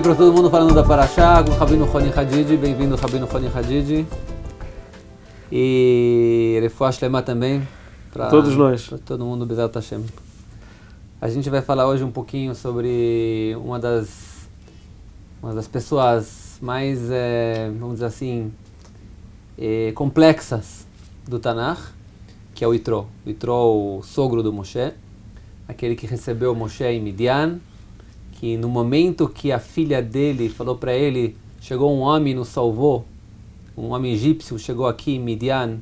Oi para todo mundo falando da Parashá, com o Rabino Roni Hadid, bem-vindo Rabino Roni Hadid. E Refuah Shlema também, para todos nós. Para todo mundo, Bezat Hashem. A gente vai falar hoje um pouquinho sobre uma das pessoas mais, vamos dizer assim, complexas do Tanakh, que é o Yitro. O Yitro, o sogro do Moshe, aquele que recebeu Moshe em Midian, que no momento que a filha dele falou para ele, chegou um homem e nos salvou, um homem egípcio chegou aqui em Midian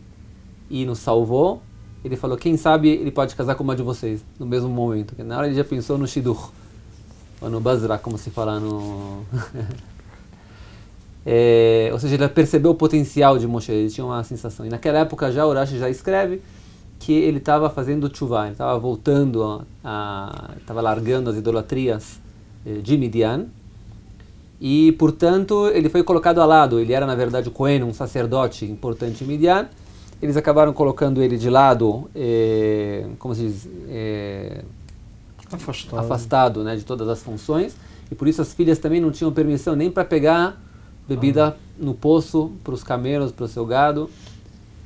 e nos salvou, ele falou, quem sabe ele pode casar com uma de vocês, no mesmo momento. Na hora ele já pensou no Shidduch, ou no Bazra, como se fala no... ou seja, ele percebeu o potencial de Moshe, ele tinha uma sensação. E naquela época já o Rashi já escreve que ele estava fazendo tchuvah, ele estava voltando, estava largando as idolatrias de Midian, e portanto ele foi colocado ao lado. Ele era na verdade o Cohen, um sacerdote importante em Midian. Eles acabaram colocando ele de lado, como se diz, afastado, né, de todas as funções, e por isso as filhas também não tinham permissão nem para pegar bebida no poço para os camelos, para o seu gado.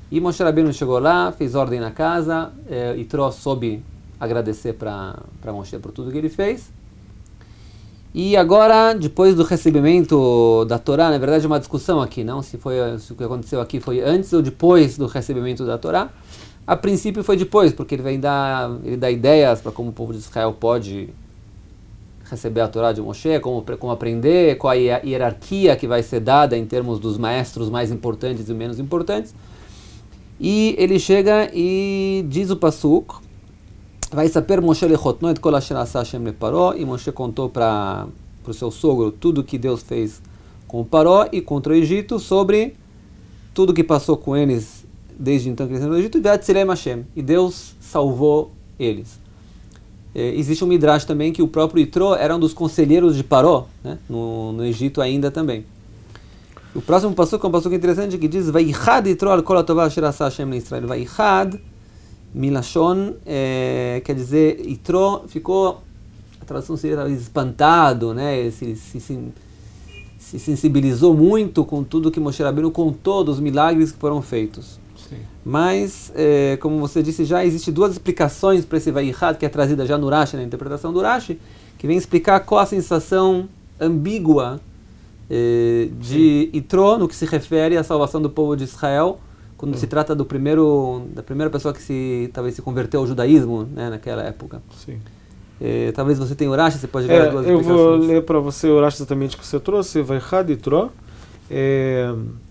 E Moshe Rabbeinu chegou lá, fez ordem na casa, Yitro soube agradecer para Moshe por tudo que ele fez. E agora, depois do recebimento da Torá, na verdade é uma discussão aqui, não? Se o que aconteceu aqui foi antes ou depois do recebimento da Torá. A princípio foi depois, porque ele dá ideias para como o povo de Israel pode receber a Torá de Moshe, como aprender, qual a hierarquia que vai ser dada em termos dos maestros mais importantes e menos importantes. E ele chega e diz o Pasuk, vai saber Moshe lechotno et kol asher asa Hashem leParó, e Moshe contou para o seu sogro tudo que Deus fez com o Paró e contra o Egito, sobre tudo que passou com eles desde então que eles saíram do Egito, e Deus salvou eles. Existe um Midrash também que o próprio Yitro era um dos conselheiros de Paró, né, no Egito ainda também. O próximo passuco é um passuco interessante que diz Vaichad Yitro al kol hatová asher asa Hashem leIsrael. Vaichad Milashon, quer dizer, Yitro ficou, a tradução seria talvez espantado, né? Se sensibilizou muito com tudo que Moshe Rabbeinu contou dos milagres que foram feitos. Sim. Mas, como você disse, já existe duas explicações para esse Vaichad, que é trazida já no Rashi, na interpretação do Rashi, que vem explicar qual a sensação ambígua de Yitro no que se refere à salvação do povo de Israel, quando se trata da primeira pessoa que talvez se converteu ao judaísmo, né, naquela época. Sim. Talvez você tenha o Rashi, você pode ver as duas explicações. Eu vou ler para você o Rashi exatamente que você trouxe, Vaichad Yitro.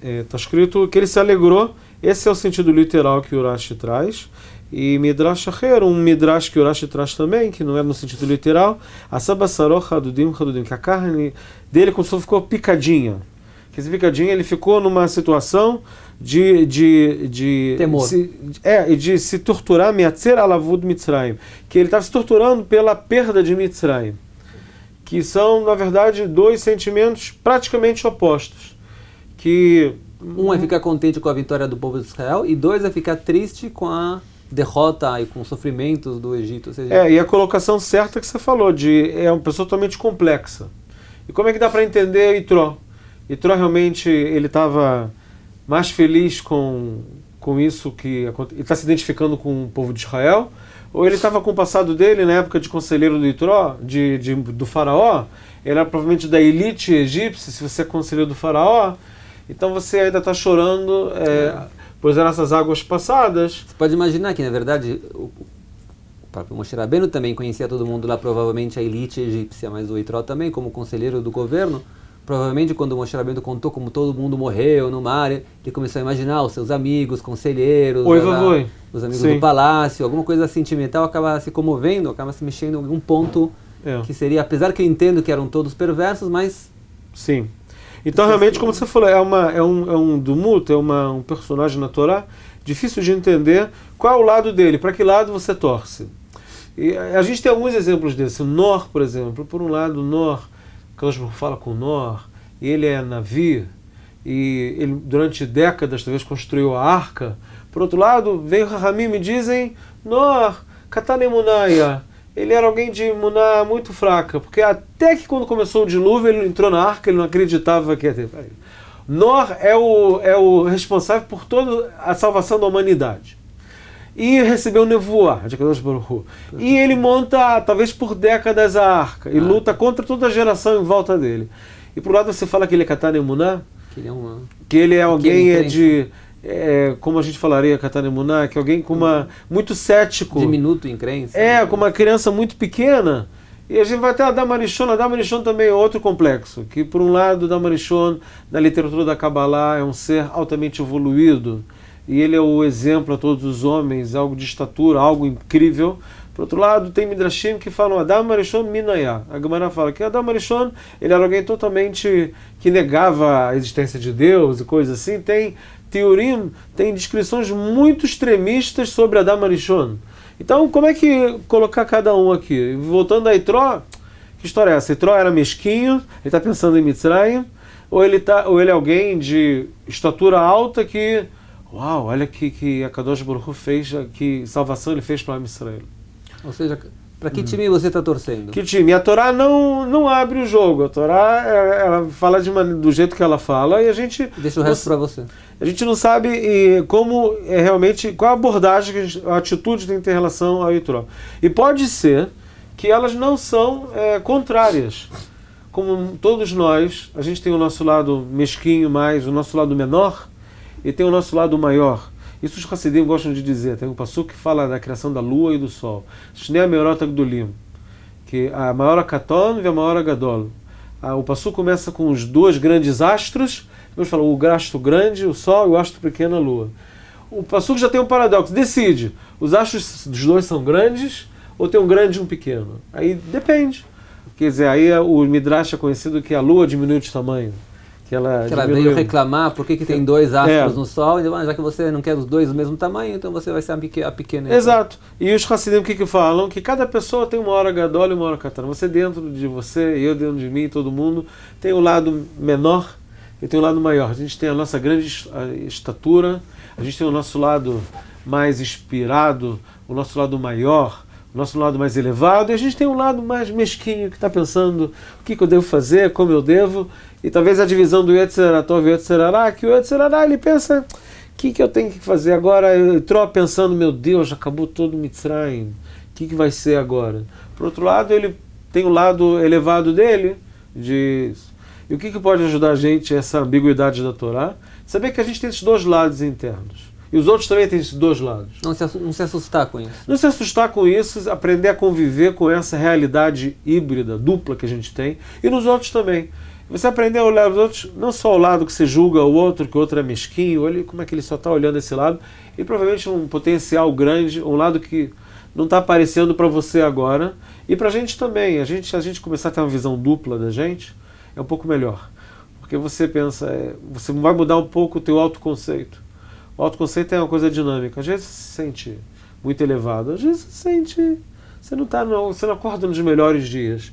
Está escrito que ele se alegrou, esse é o sentido literal que o Rashi traz. E Midrash Acher, um Midrash que o Rashi traz também, que não é no sentido literal, Asabasaró Hadudim, que a carne dele ficou picadinha. Que esse picadinho, ele ficou numa situação de temor. De se torturar, Meatzer alavud Mitzrayim, que ele estava se torturando pela perda de Mitzrayim, que são, na verdade, dois sentimentos praticamente opostos. Que um é ficar contente com a vitória do povo de Israel, e dois é ficar triste com a derrota e com os sofrimentos do Egito. Ou seja, e a colocação certa que você falou, é uma pessoa totalmente complexa. E como é que dá para entender Yitro? Yitro realmente ele estava mais feliz com isso, que ele está se identificando com o povo de Israel, ou ele estava com o passado dele, na época de conselheiro do Yitro, do faraó, ele era provavelmente da elite egípcia, se você é conselheiro do faraó, então você ainda está chorando por essas águas passadas. Você pode imaginar que, na verdade, o próprio Moshe Rabbeinu também conhecia todo mundo lá, provavelmente a elite egípcia, mas o Yitro também, como conselheiro do governo, provavelmente quando Moshe Rabbeinu contou como todo mundo morreu no mar, ele começou a imaginar os seus amigos, conselheiros, os amigos do palácio, alguma coisa sentimental, acaba se comovendo, acaba se mexendo em algum ponto que seria, apesar que eu entendo que eram todos perversos, mas... Sim. Então realmente, como você falou, é um Dumut, um personagem na Torá, difícil de entender qual é o lado dele, para que lado você torce. E a gente tem alguns exemplos desse. O Nor, por exemplo, por um lado, o Nor, Kadosh Baruch Hu fala com o Nor, ele é Navi, e ele durante décadas talvez construiu a arca. Por outro lado, vem Rahamim e dizem, Nor, Katanemunaya, ele era alguém de imuná muito fraca, porque até que quando começou o dilúvio, ele entrou na arca, ele não acreditava que ia ter. Nor é o responsável por toda a salvação da humanidade. E recebeu nevoar de Kadosh Baruch Hu. E ele monta, talvez por décadas, a arca, e luta contra toda a geração em volta dele. E por um lado você fala que ele é Katan Emuná, que ele é alguém como a gente falaria, Katan Emuná, que é alguém com muito cético. Diminuto em crença. Com uma criança muito pequena. E a gente vai ter Adam Arishon. Adam Arishon também é outro complexo. Que por um lado, Adam Arishon, na literatura da Kabbalah, é um ser altamente evoluído. E ele é o exemplo a todos os homens, algo de estatura, algo incrível. Por outro lado, tem Midrashim que falam Adam Arishon Minayah. A Gemara fala que Adam Arishon, ele era alguém totalmente que negava a existência de Deus e coisas assim. Tem Teorim, tem descrições muito extremistas sobre Adam Arishon. Então, como é que colocar cada um aqui? Voltando a Itró, que história é essa? Itró era mesquinho, ele está pensando em Mitzrayim, ou ele é alguém de estatura alta que, uau, olha que a Kadosh Baruch Hu fez, que salvação ele fez para Israel. Ou seja, para que time você está torcendo? Que time? A Torá não abre o jogo. A Torá ela fala do jeito que ela fala e a gente... Deixa o resto para você. A gente não sabe como realmente, qual a abordagem, a atitude tem que ter em relação ao Itró. E pode ser que elas não são contrárias. Como todos nós, a gente tem o nosso lado mesquinho mais, o nosso lado menor, e tem o nosso lado maior. Isso os Hassidim gostam de dizer. Tem um passuco que fala da criação da lua e do sol. Shnei Meorot Agdolim, que a maior Katon e a maior Gadol. O passuco começa com os dois grandes astros. Depois fala o astro grande, o sol, e o astro pequeno, a lua. O passuco já tem um paradoxo. Decide, os astros dos dois são grandes ou tem um grande e um pequeno? Aí depende. Quer dizer, aí o Midrash é conhecido que a lua diminui de tamanho. Que ela veio reclamar por que tem dois astros no Sol, e já que você não quer os dois do mesmo tamanho, então você vai ser a pequena. Exato. E os Hassidim o que falam? Que cada pessoa tem uma hora Gadol e uma hora Katan. Você dentro de você, eu dentro de mim, todo mundo, tem o lado menor e tem o lado maior. A gente tem a nossa grande estatura, a gente tem o nosso lado mais inspirado, o nosso lado maior, o nosso lado mais elevado, e a gente tem um lado mais mesquinho, que está pensando o que eu devo fazer, como eu devo, e talvez a divisão do Yetzer Tov e Yetzer Hara, que o Yetzer Hara, ele pensa, o que eu tenho que fazer agora? Eu estou pensando, meu Deus, já acabou todo o Mitzrayim, o que vai ser agora? Por outro lado, ele tem o lado elevado dele, e o que pode ajudar a gente, essa ambiguidade da Torá? Saber que a gente tem esses dois lados internos. E os outros também têm esses dois lados. Não se assustar com isso. Não se assustar com isso, aprender a conviver com essa realidade híbrida, dupla que a gente tem. E nos outros também. Você aprender a olhar os outros, não só o lado que você julga o outro, que o outro é mesquinho, olha como é que ele só está olhando esse lado. E provavelmente um potencial grande, um lado que não está aparecendo para você agora. E para a gente também. A gente começar a ter uma visão dupla da gente, é um pouco melhor. Porque você pensa, você vai mudar um pouco o teu autoconceito. O autoconceito é uma coisa dinâmica. Às vezes você se sente muito elevado, às vezes você não acorda nos melhores dias.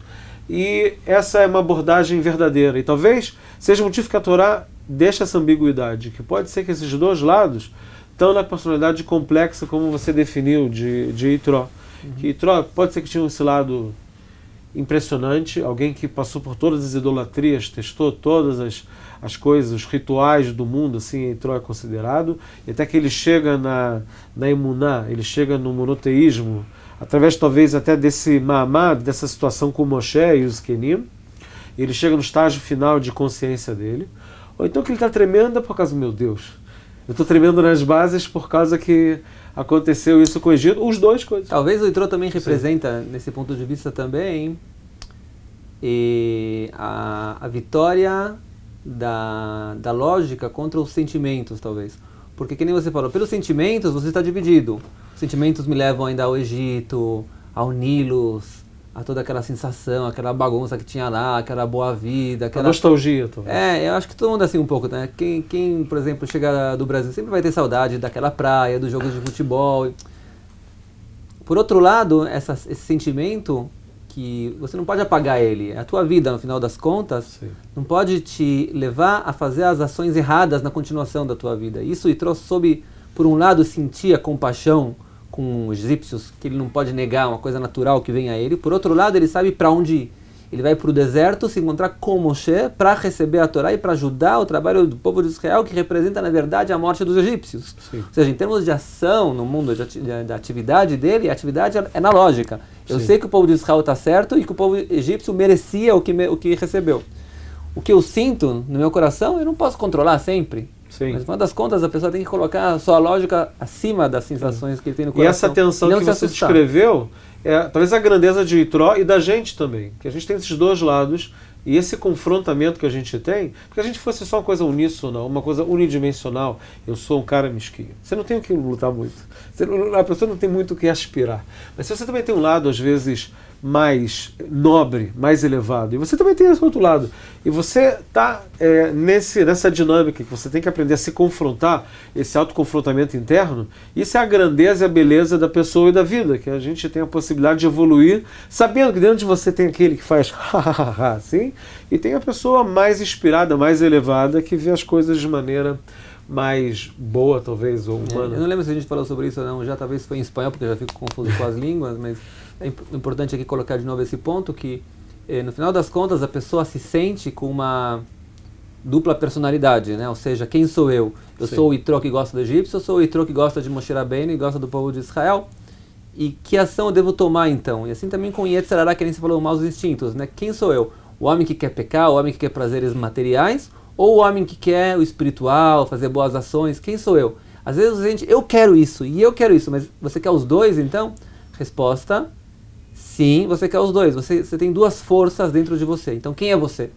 E essa é uma abordagem verdadeira. E talvez seja o motivo que a Torá deixa essa ambiguidade, que pode ser que esses dois lados estão na personalidade complexa, como você definiu, de Itró. Que Itró pode ser que tinha esse lado impressionante, alguém que passou por todas as idolatrias, testou todas as coisas, os rituais do mundo, assim, Itró é considerado, e até que ele chega na emuná, ele chega no monoteísmo, através talvez até desse ma'amad, dessa situação com Moshe e os Kenim, ele chega no estágio final de consciência dele, ou então que ele está tremendo por causa do meu Deus, eu estou tremendo nas bases por causa que aconteceu isso com o Egito, os dois coisas. Talvez o Itró também representa, nesse ponto de vista também, a vitória da lógica contra os sentimentos, talvez. Porque, que nem você falou, pelos sentimentos você está dividido. Os sentimentos me levam ainda ao Egito, ao Nilo, a toda aquela sensação, aquela bagunça que tinha lá, aquela boa vida, aquela... A nostalgia, talvez. Eu acho que todo mundo é assim um pouco, né? Quem, por exemplo, chega do Brasil sempre vai ter saudade daquela praia, dos jogos de futebol. Por outro lado, esse sentimento, que você não pode apagar ele, é a tua vida, no final das contas, sim, não pode te levar a fazer as ações erradas na continuação da tua vida. Isso Yitro soube, por um lado, sentir a compaixão com os egípcios, que ele não pode negar, uma coisa natural que vem a ele. Por outro lado, ele sabe para onde ir. Ele vai para o deserto se encontrar com Moshe para receber a Torá e para ajudar o trabalho do povo de Israel, que representa, na verdade, a morte dos egípcios. Sim. Ou seja, em termos de ação no mundo, de atividade dele, a atividade é na lógica. Eu sei que o povo de Israel está certo e que o povo egípcio merecia o que recebeu. O que eu sinto no meu coração, eu não posso controlar sempre. Sim. Mas, no final das contas, a pessoa tem que colocar a sua lógica acima das sensações que ele tem no coração. E essa tensão que você descreveu é talvez a grandeza de Itró e da gente também. Que a gente tem esses dois lados e esse confrontamento que a gente tem, porque a gente fosse só uma coisa uníssona, uma coisa unidimensional, eu sou um cara mesquinho. Você não tem o que lutar muito. A pessoa não tem muito o que aspirar. Mas se você também tem um lado, às vezes, mais nobre, mais elevado, e você também tem esse outro lado, e você está nessa dinâmica que você tem que aprender a se confrontar, esse autoconfrontamento interno, isso é a grandeza e a beleza da pessoa e da vida, que a gente tem a possibilidade de evoluir, sabendo que dentro de você tem aquele que faz assim, e tem a pessoa mais inspirada, mais elevada, que vê as coisas de maneira mais boa, talvez, ou humana. Eu não lembro se a gente falou sobre isso ou não, já talvez foi em espanhol, porque eu já fico confuso com as línguas, mas é importante aqui colocar de novo esse ponto, que no final das contas a pessoa se sente com uma dupla personalidade, né? Ou seja, quem sou eu? Eu sou o Itró que gosta do egípcio, eu sou o Itró que gosta de Moshe Rabbeinu e gosta do povo de Israel. E que ação eu devo tomar então? E assim também com Yetzer Hará, que nem se falou, maus instintos, né? Quem sou eu? O homem que quer pecar, o homem que quer prazeres materiais, ou o homem que quer o espiritual, fazer boas ações? Quem sou eu? Às vezes a gente, eu quero isso e eu quero isso, mas você quer os dois então? Resposta: sim, você quer os dois. Você tem duas forças dentro de você. Então quem é você?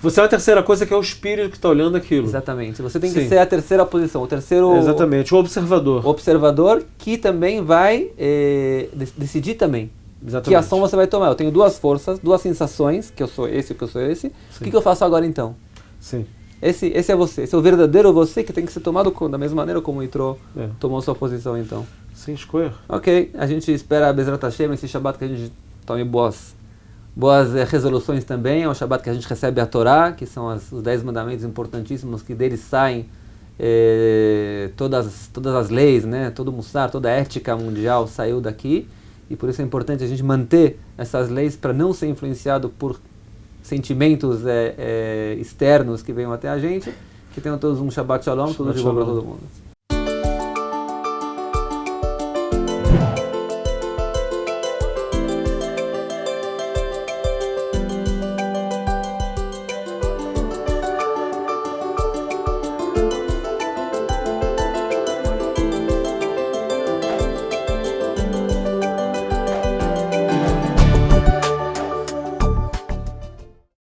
Você é a terceira coisa, que é o espírito que está olhando aquilo. Exatamente. Você tem que ser a terceira posição, o terceiro... Exatamente, o observador. O observador que também vai decidir também. Exatamente. Que ação você vai tomar. Eu tenho duas forças, duas sensações, que eu sou esse e que eu sou esse. Sim. O que eu faço agora então? Sim. Esse é você. Esse é o verdadeiro você, que tem que ser tomado da mesma maneira como o Itró tomou sua posição então. Sim, escolha. Ok, a gente espera a Bezrat Hashem, esse Shabbat, que a gente tome boas resoluções também. É o Shabbat que a gente recebe a Torá, que são os 10 mandamentos importantíssimos, que deles saem todas as leis, né? Todo o Mussar, toda a ética mundial saiu daqui. E por isso é importante a gente manter essas leis para não ser influenciado por sentimentos externos que venham até a gente. Que tenham todos um Shabbat Shalom, tudo de bom para todo mundo.